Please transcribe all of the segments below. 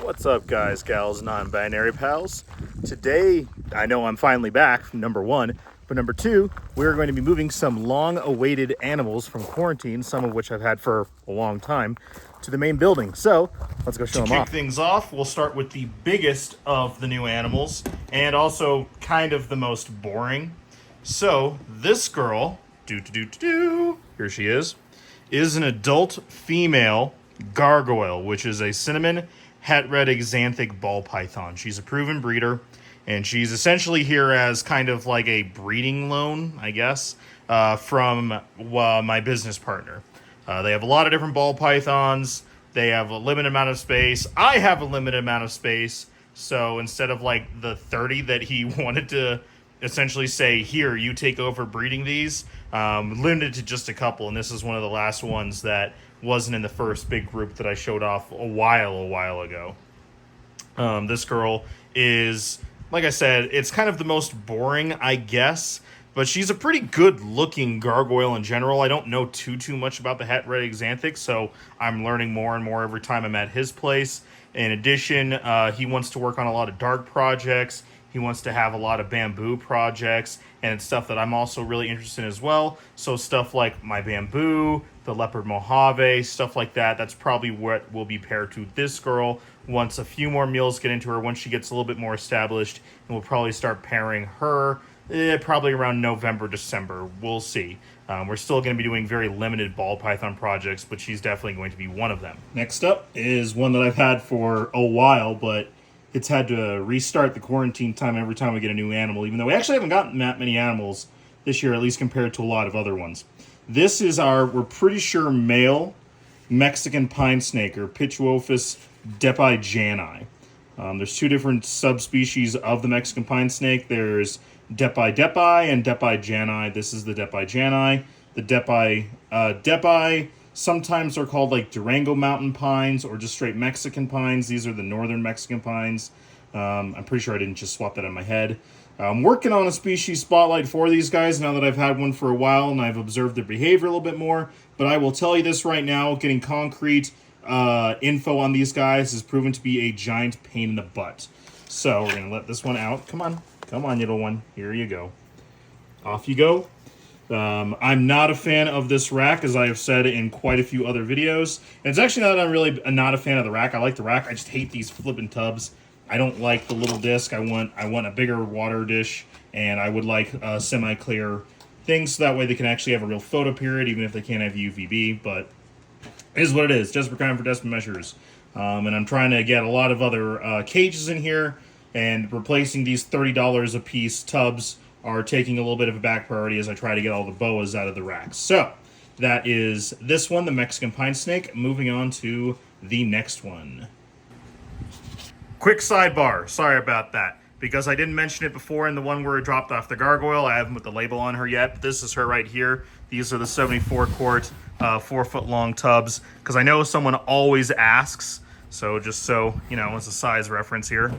What's up, guys, gals, non-binary pals? Today, I know I'm finally back, number one, but number two, we're going to be moving some long-awaited animals from quarantine, some of which I've had for a long time, to the main building. So, let's go show them off. To kick things off, we'll start with the biggest of the new animals, and also kind of the most boring. So, this girl, here she is an adult female gargoyle, which is a cinnamon het red exanthic ball python. She's a proven breeder, and she's essentially here as kind of like a breeding loan, I guess, from my business partner. They have a lot of different ball pythons. They have a limited amount of space. I have a limited amount of space, so instead of like the 30 that he wanted to essentially say, here, you take over breeding these, limited to just a couple, and this is one of the last ones that wasn't in the first big group that I showed off a while ago. This girl is, like I said, it's kind of the most boring, I guess, but she's a pretty good looking gargoyle in general. I don't know too much about the het red exanthic, so I'm learning more and more every time I'm at his place. In addition, he wants to work on a lot of dark projects. He wants to have a lot of bamboo projects, and it's stuff that I'm also really interested in as well. So stuff like my bamboo, the leopard Mojave, stuff like that. That's probably what will be paired to this girl once a few more meals get into her, once she gets a little bit more established, and we'll probably start pairing her probably around November, December. We'll see. We're still going to be doing very limited ball python projects, but she's definitely going to be one of them. Next up is one that I've had for a while, but it's had to restart the quarantine time every time we get a new animal, even though we actually haven't gotten that many animals this year, at least compared to a lot of other ones. This is we're pretty sure, male Mexican pine snake, or Pituophis depijani. There's two different subspecies of the Mexican pine snake. There's depi and depijani. This is the depijani. The depi sometimes are called like Durango mountain pines or just straight Mexican pines. These are the northern Mexican pines. I'm pretty sure I didn't just swap that in my head. I'm working on a species spotlight for these guys now that I've had one for a while and I've observed their behavior a little bit more. But I will tell you this right now, getting concrete info on these guys has proven to be a giant pain in the butt. So we're going to let this one out. Come on, little one. Here you go. Off you go. I'm not a fan of this rack, as I have said in quite a few other videos. And it's actually not that I'm really not a fan of the rack. I like the rack. I just hate these flipping tubs. I don't like the little disc. I want a bigger water dish, and I would like a semi-clear thing so that way they can actually have a real photo period, even if they can't have UVB. But it is what it is. Desperate kind for desperate measures. And I'm trying to get a lot of other cages in here, and replacing these $30 a piece tubs are taking a little bit of a back priority as I try to get all the boas out of the racks. So that is this one, the Mexican pine snake. Moving on to the next one. Quick sidebar, sorry about that, because I didn't mention it before in the one where I dropped off the gargoyle. I haven't put the label on her yet, but this is her right here. These are the 74 quart, 4 foot long tubs, because I know someone always asks, so just so, you know, it's a size reference here.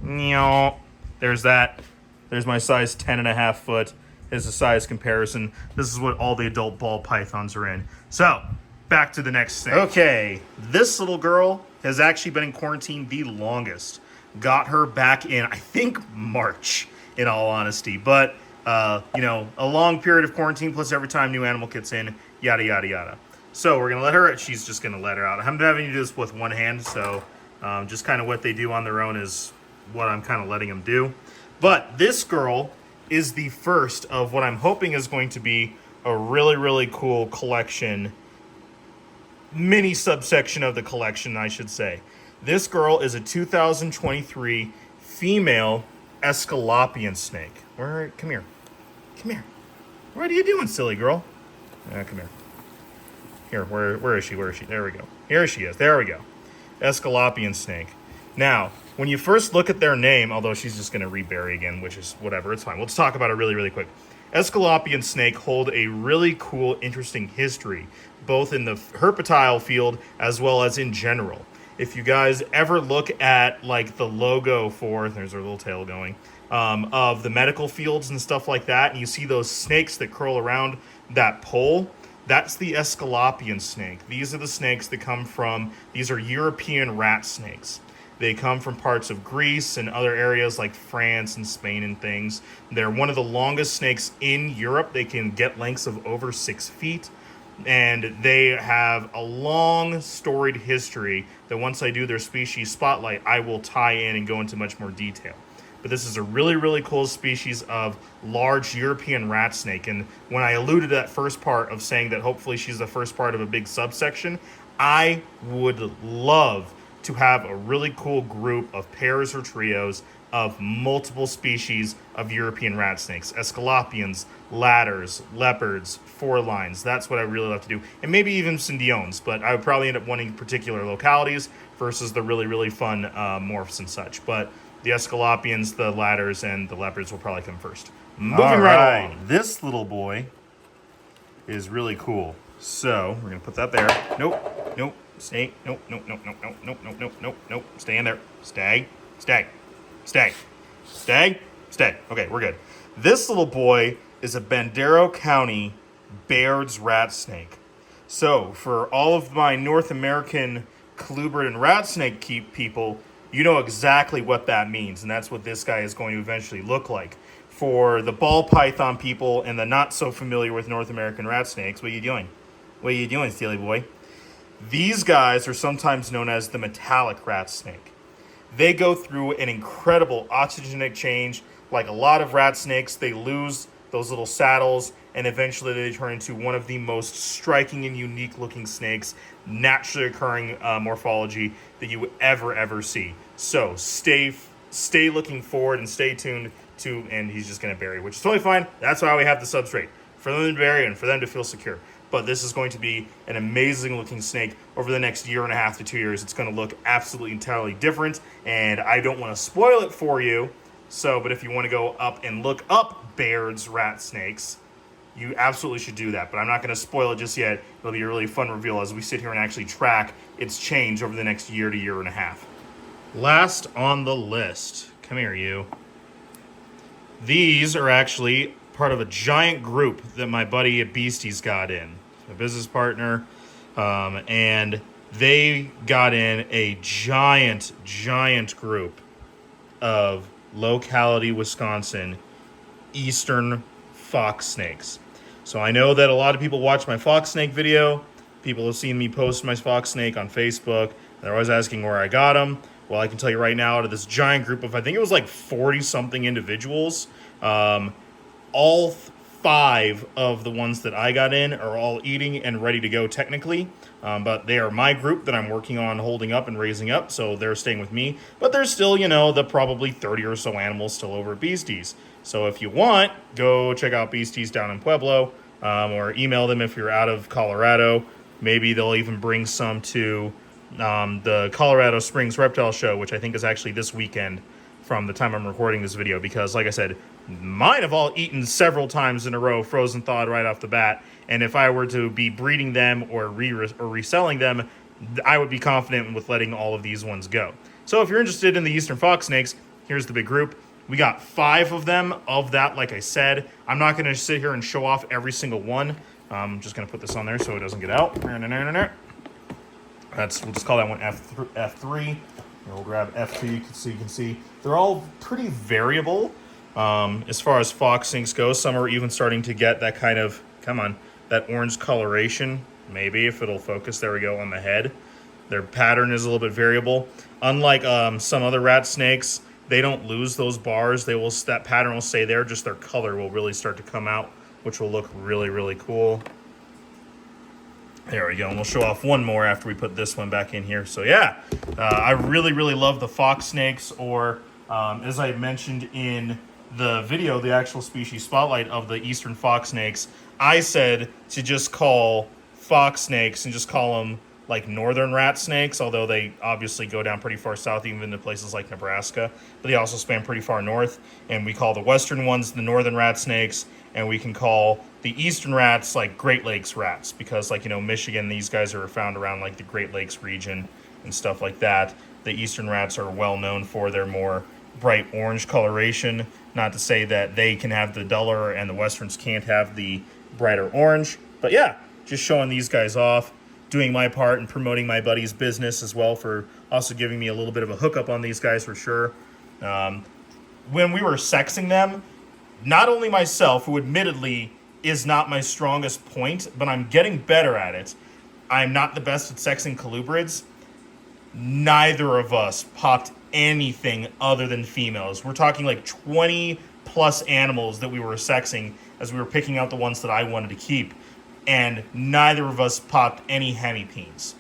There's that. There's my size 10.5 foot is a size comparison. This is what all the adult ball pythons are in. So, back to the next thing. Okay, this little girl has actually been in quarantine the longest. Got her back in, I think, March, in all honesty. But, you know, a long period of quarantine, plus every time new animal gets in, yada, yada, yada. So we're going to let her, she's just going to let her out. I'm having to do this with one hand, so just kind of what they do on their own is what I'm kind of letting them do. But this girl is the first of what I'm hoping is going to be a really, really cool collection, mini subsection of the collection, I should say. This girl is a 2023 female Escalopian snake. Come here. What are you doing, silly girl? Come here. Here, where is she? There we go. Here she is. There we go. Escalopian snake. Now, when you first look at their name, although she's just going to rebury again, which is whatever, it's fine. Let's talk about it really, really quick. Escalopian snake hold a really cool, interesting history, both in the herpetile field as well as in general. If you guys ever look at like the logo for, there's our little tail going, of the medical fields and stuff like that, and you see those snakes that curl around that pole, That's the Esculapian snake. These are the snakes that come from, these are European rat snakes. They come from parts of Greece and other areas like France and Spain and things. They're one of the longest snakes in Europe. They can get lengths of over 6 feet. And they have a long storied history that once I do their species spotlight, I will tie in and go into much more detail. But this is a really, really cool species of large European rat snake. And when I alluded to that first part of saying that hopefully she's the first part of a big subsection, I would love to have a really cool group of pairs or trios of multiple species of European rat snakes. Esculapians, ladders, leopards, four lines. That's what I really love to do. And maybe even Cyndions, but I would probably end up wanting particular localities versus the really, really fun morphs and such. But the Esculapians, the ladders, and the leopards will probably come first. Moving right along. This little boy is really cool. So we're going to put that there. Nope, nope, stay. Nope, nope, nope, nope, nope, nope, nope, nope, nope, nope. Stay in there. Stay, stay, stay, stay, stay. Okay, we're good. This little boy is a Bandero County Baird's rat snake. So for all of my North American colubrid and rat snake people, you know exactly what that means, and that's what this guy is going to eventually look like. For the ball python people and the not so familiar with North American rat snakes, what are you doing? What are you doing, Steely boy? These guys are sometimes known as the metallic rat snake. They go through an incredible oxygenic change. Like a lot of rat snakes, they lose those little saddles, and eventually they turn into one of the most striking and unique looking snakes, naturally occurring morphology that you would ever see. So stay looking forward and stay tuned to, and he's just going to bury, which is totally fine. That's why we have the substrate, for them to bury and for them to feel secure. But this is going to be an amazing looking snake over the next 1.5 to 2 years. It's going to look absolutely entirely different, and I don't want to spoil it for you. So, but if you want to go up and look up Baird's rat snakes, you absolutely should do that. But I'm not going to spoil it just yet. It'll be a really fun reveal as we sit here and actually track its change over the next 1 to 1.5 years. Last on the list. Come here, you. These are actually part of a giant group that my buddy at Beasties got in. A business partner. And they got in a giant group of locality Wisconsin eastern fox snakes. So I know that a lot of people watch my fox snake video. People have seen me post my fox snake on Facebook. They're always asking where I got them. Well, I can tell you right now, out of this giant group of, I think it was like 40-something individuals, all 5 of the ones that I got in are all eating and ready to go technically. But they are my group that I'm working on holding up and raising up, so they're staying with me. But there's still, the probably 30 or so animals still over at Beasties. So if you want, go check out Beasties down in Pueblo, or email them if you're out of Colorado. Maybe they'll even bring some to the Colorado Springs Reptile Show, which I think is actually this weekend from the time I'm recording this video, because like I said, mine have all eaten several times in a row, frozen thawed right off the bat. And if I were to be breeding them or reselling them, I would be confident with letting all of these ones go. So if you're interested in the eastern fox snakes, here's the big group. We got 5 of them of that, like I said. I'm not going to sit here and show off every single one. I'm just going to put this on there so it doesn't get out. We'll just call that one F3. We'll grab F2 so you can see. They're all pretty variable as far as fox snakes go. Some are even starting to get that kind of, that orange coloration. Maybe if it'll focus, there we go, on the head. Their pattern is a little bit variable. Unlike some other rat snakes, they don't lose those bars. That pattern will stay there, just their color will really start to come out, which will look really, really cool. There we go, and we'll show off one more after we put this one back in here. So yeah, I really, really love the fox snakes, or as I mentioned in the video, the actual species spotlight of the eastern fox snakes, I said to just call fox snakes and just call them like northern rat snakes, although they obviously go down pretty far south, even to places like Nebraska, but they also span pretty far north. And we call the western ones the northern rat snakes, and we can call the eastern rats like Great Lakes rats, because Michigan, these guys are found around like the Great Lakes region and stuff like that. The eastern rats are well known for their more bright orange coloration. Not to say that they can have the duller and the westerns can't have the brighter orange, but yeah, just showing these guys off, doing my part and promoting my buddy's business as well, for also giving me a little bit of a hookup on these guys for sure. When we were sexing them, not only myself, who admittedly is not my strongest point, but I'm getting better at it. I'm not the best at sexing colubrids. Neither of us popped anything other than females. We're talking like 20 plus animals that we were sexing as we were picking out the ones that I wanted to keep. And neither of us popped any hemipenes.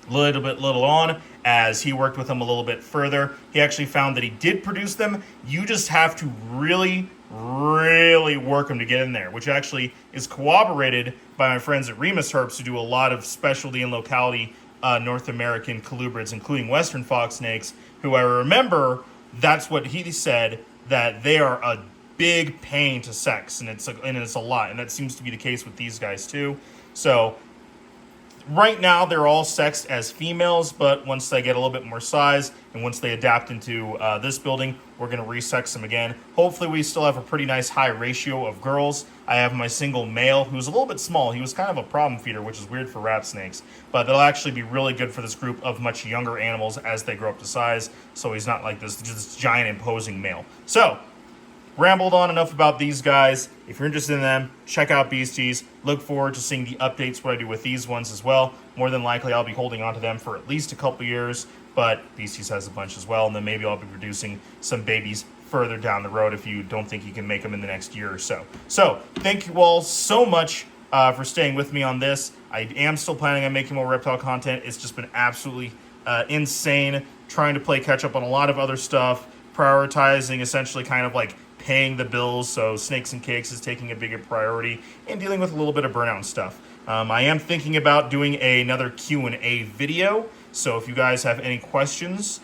Little on, as he worked with them a little bit further, he actually found that he did produce them. You just have to really work them to get in there, which actually is corroborated by my friends at Remus Herps, who do a lot of specialty and locality North American colubrids, including Western fox snakes, who I remember, that's what he said, that they are a big pain to sex, and it's a lot, and that seems to be the case with these guys too. So right now they're all sexed as females, but once they get a little bit more size and once they adapt into this building, we're going to resex them again. Hopefully we still have a pretty nice high ratio of girls. I have my single male, who's a little bit small. He was kind of a problem feeder, which is weird for rat snakes, but they'll actually be really good for this group of much younger animals as they grow up to size, so he's not like this giant imposing male. So rambled on enough about these guys. If you're interested in them, check out Beasties. Look forward to seeing the updates, what I do with these ones as well. More than likely, I'll be holding on to them for at least a couple years, but Beasties has a bunch as well, and then maybe I'll be producing some babies further down the road if you don't think you can make them in the next year or so. So, thank you all so much for staying with me on this. I am still planning on making more reptile content. It's just been absolutely insane trying to play catch up on a lot of other stuff, prioritizing essentially kind of like paying the bills, so snakes and cakes is taking a bigger priority, and dealing with a little bit of burnout and stuff. I am thinking about doing another Q&A video, so if you guys have any questions,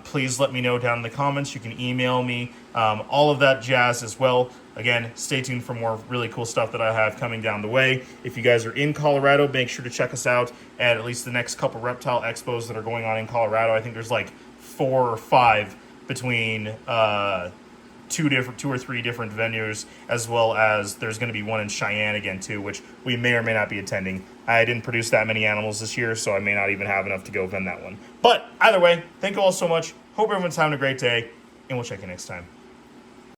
please let me know down in the comments. You can email me, all of that jazz as well. Again, stay tuned for more really cool stuff that I have coming down the way. If you guys are in Colorado, make sure to check us out at least the next couple reptile expos that are going on in Colorado. I think there's like 4 or 5 between two or three different venues, as well as there's going to be one in Cheyenne again too, which we may or may not be attending. I didn't produce that many animals this year, so I may not even have enough to go vend that one. But either way, thank you all so much. Hope everyone's having a great day, and we'll check you next time.